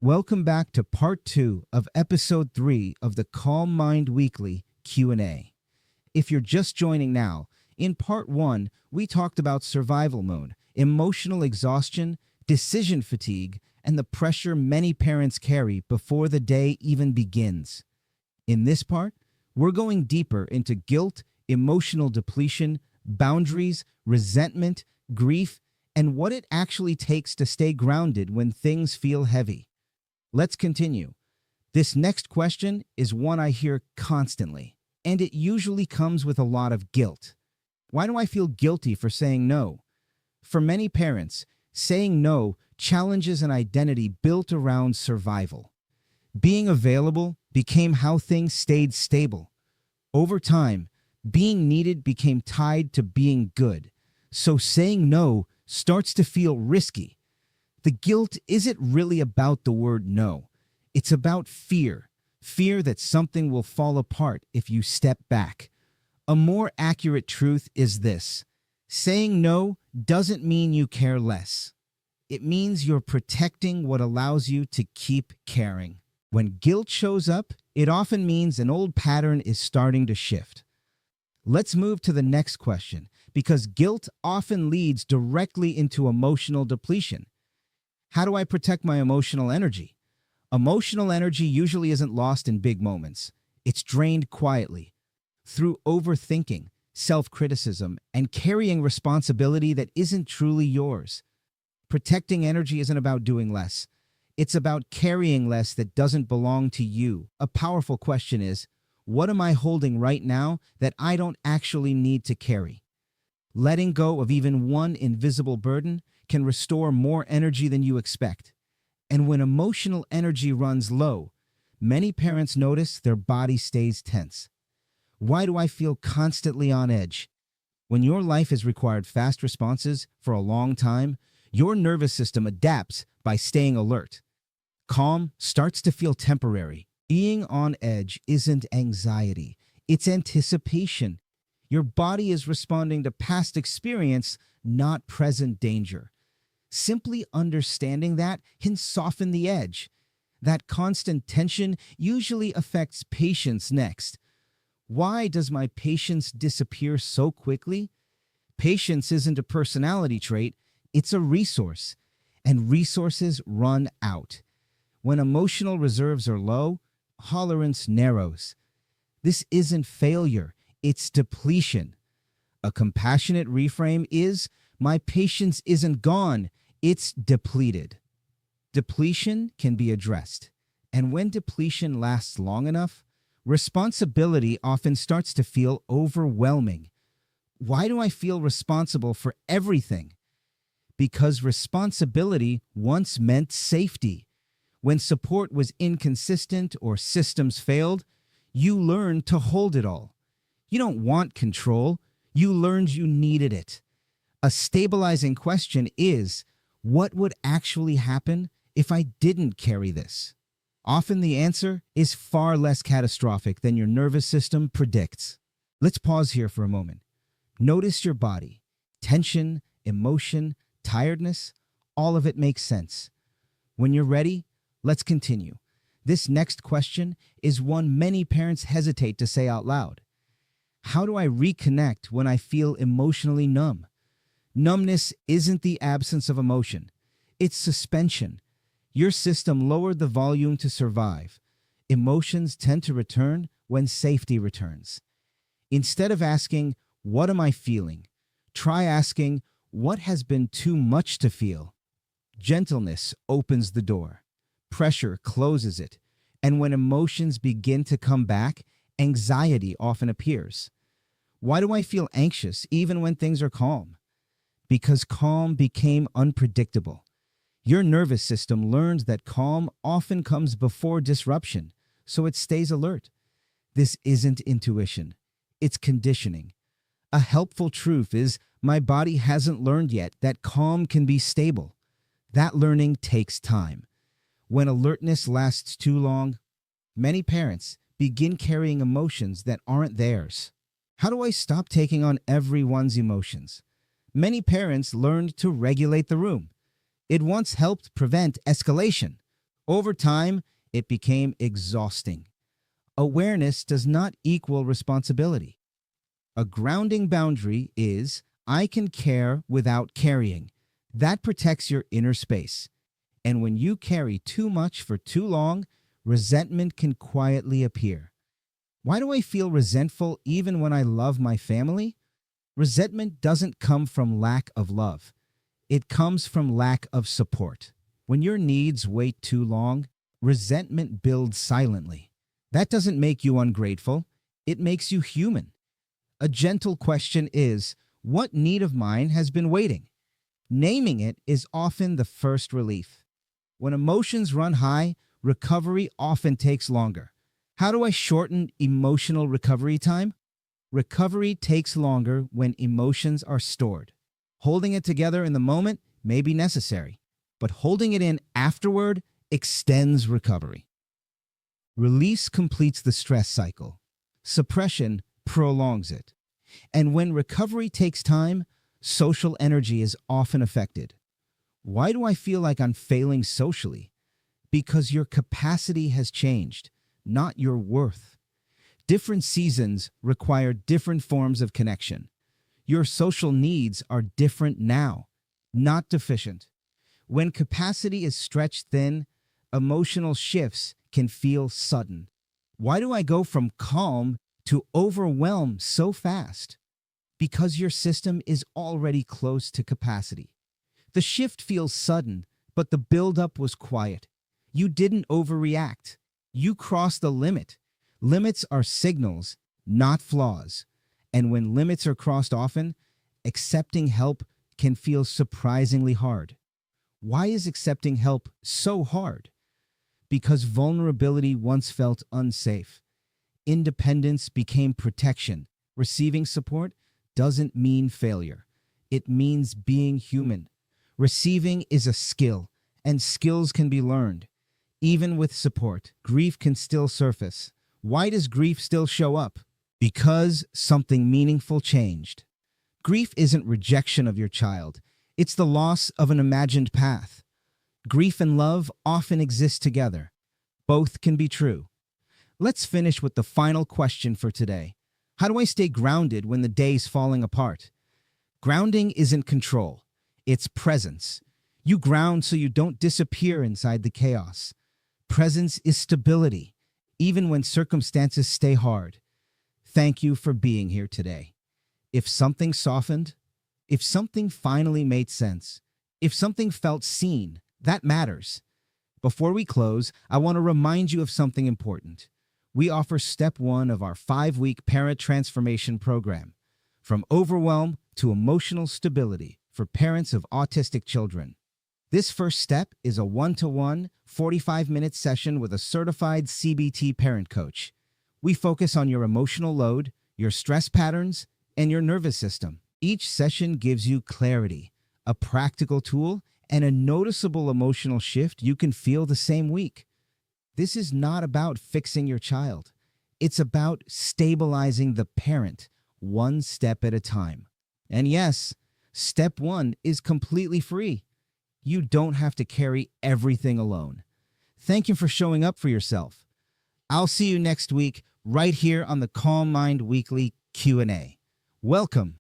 Welcome back to part 2 of episode 3 of the Calm Mind Weekly Q&A. If you're just joining now, in part 1, we talked about survival mode, emotional exhaustion, decision fatigue, and the pressure many parents carry before the day even begins. In this part, we're going deeper into guilt, emotional depletion, boundaries, resentment, grief, and what it actually takes to stay grounded when things feel heavy. Let's continue. This next question is one I hear constantly, and it usually comes with a lot of guilt. Why do I feel guilty for saying no? For many parents, saying no challenges an identity built around survival. Being available became how things stayed stable. Over time, being needed became tied to being good, so saying no starts to feel risky. The guilt isn't really about the word no. It's about fear. Fear that something will fall apart if you step back. A more accurate truth is this: saying no doesn't mean you care less. It means you're protecting what allows you to keep caring. When guilt shows up, it often means an old pattern is starting to shift. Let's move to the next question, because guilt often leads directly into emotional depletion. How do I protect my emotional energy? Emotional energy usually isn't lost in big moments. It's drained quietly, through overthinking, self-criticism, and carrying responsibility that isn't truly yours. Protecting energy isn't about doing less. It's about carrying less that doesn't belong to you. A powerful question is, what am I holding right now that I don't actually need to carry? Letting go of even one invisible burden can restore more energy than you expect. And when emotional energy runs low, many parents notice their body stays tense. Why do I feel constantly on edge? When your life has required fast responses for a long time, your nervous system adapts by staying alert. Calm starts to feel temporary. Being on edge isn't anxiety, it's anticipation. Your body is responding to past experience, not present danger. Simply understanding that can soften the edge. That constant tension usually affects patience next. Why does my patience disappear so quickly? Patience isn't a personality trait, it's a resource, and resources run out. When emotional reserves are low, tolerance narrows. This isn't failure, it's depletion. A compassionate reframe is, my patience isn't gone, it's depleted. Depletion can be addressed, and when depletion lasts long enough, responsibility often starts to feel overwhelming. Why do I feel responsible for everything? Because responsibility once meant safety. When support was inconsistent or systems failed, you learned to hold it all. You don't want control, you learned you needed it. A stabilizing question is, what would actually happen if I didn't carry this? Often the answer is far less catastrophic than your nervous system predicts. Let's pause here for a moment. Notice your body. Tension, emotion, tiredness, all of it makes sense. When you're ready, let's continue. This next question is one many parents hesitate to say out loud. How do I reconnect when I feel emotionally numb? Numbness isn't the absence of emotion. It's suspension. Your system lowered the volume to survive. Emotions tend to return when safety returns. Instead of asking, what am I feeling? Try asking, what has been too much to feel? Gentleness opens the door. Pressure closes it. And when emotions begin to come back, anxiety often appears. Why do I feel anxious even when things are calm? Because calm became unpredictable. Your nervous system learns that calm often comes before disruption, so it stays alert. This isn't intuition, it's conditioning. A helpful truth is my body hasn't learned yet that calm can be stable. That learning takes time. When alertness lasts too long, many parents begin carrying emotions that aren't theirs. How do I stop taking on everyone's emotions? Many parents learned to regulate the room. It once helped prevent escalation. Over time, it became exhausting. Awareness does not equal responsibility. A grounding boundary is, I can care without carrying. That protects your inner space. And when you carry too much for too long, resentment can quietly appear. Why do I feel resentful even when I love my family? Resentment doesn't come from lack of love. It comes from lack of support. When your needs wait too long, resentment builds silently. That doesn't make you ungrateful. It makes you human. A gentle question is, what need of mine has been waiting? Naming it is often the first relief. When emotions run high, recovery often takes longer. How do I shorten emotional recovery time? Recovery takes longer when emotions are stored. Holding it together in the moment may be necessary, but holding it in afterward extends recovery. Release completes the stress cycle. Suppression prolongs it. And when recovery takes time, social energy is often affected. Why do I feel like I'm failing socially? Because your capacity has changed, not your worth. Different seasons require different forms of connection. Your social needs are different now, not deficient. When capacity is stretched thin, emotional shifts can feel sudden. Why do I go from calm to overwhelm so fast? Because your system is already close to capacity. The shift feels sudden, but the buildup was quiet. You didn't overreact. You crossed the limit. Limits are signals, not flaws. And when limits are crossed often, accepting help can feel surprisingly hard. Why is accepting help so hard? Because vulnerability once felt unsafe. Independence became protection. Receiving support doesn't mean failure. It means being human. Receiving is a skill, and skills can be learned. Even with support, grief can still surface. Why does grief still show up? Because something meaningful changed. Grief isn't rejection of your child. It's the loss of an imagined path. Grief and love often exist together. Both can be true. Let's finish with the final question for today. How do I stay grounded when the day's falling apart? Grounding isn't control. It's presence. You ground so you don't disappear inside the chaos. Presence is stability, even when circumstances stay hard. Thank you for being here today. If something softened, if something finally made sense, if something felt seen, that matters. Before we close, I want to remind you of something important. We offer step 1 of our 5-week parent transformation program, from overwhelm to emotional stability for parents of autistic children. This first step is a 1-to-1, 45-minute session with a certified CBT parent coach. We focus on your emotional load, your stress patterns, and your nervous system. Each session gives you clarity, a practical tool, and a noticeable emotional shift you can feel the same week. This is not about fixing your child. It's about stabilizing the parent, one step at a time. And yes, step 1 is completely free. You don't have to carry everything alone. Thank you for showing up for yourself. I'll see you next week right here on the Calm Mind Weekly Q&A. Welcome.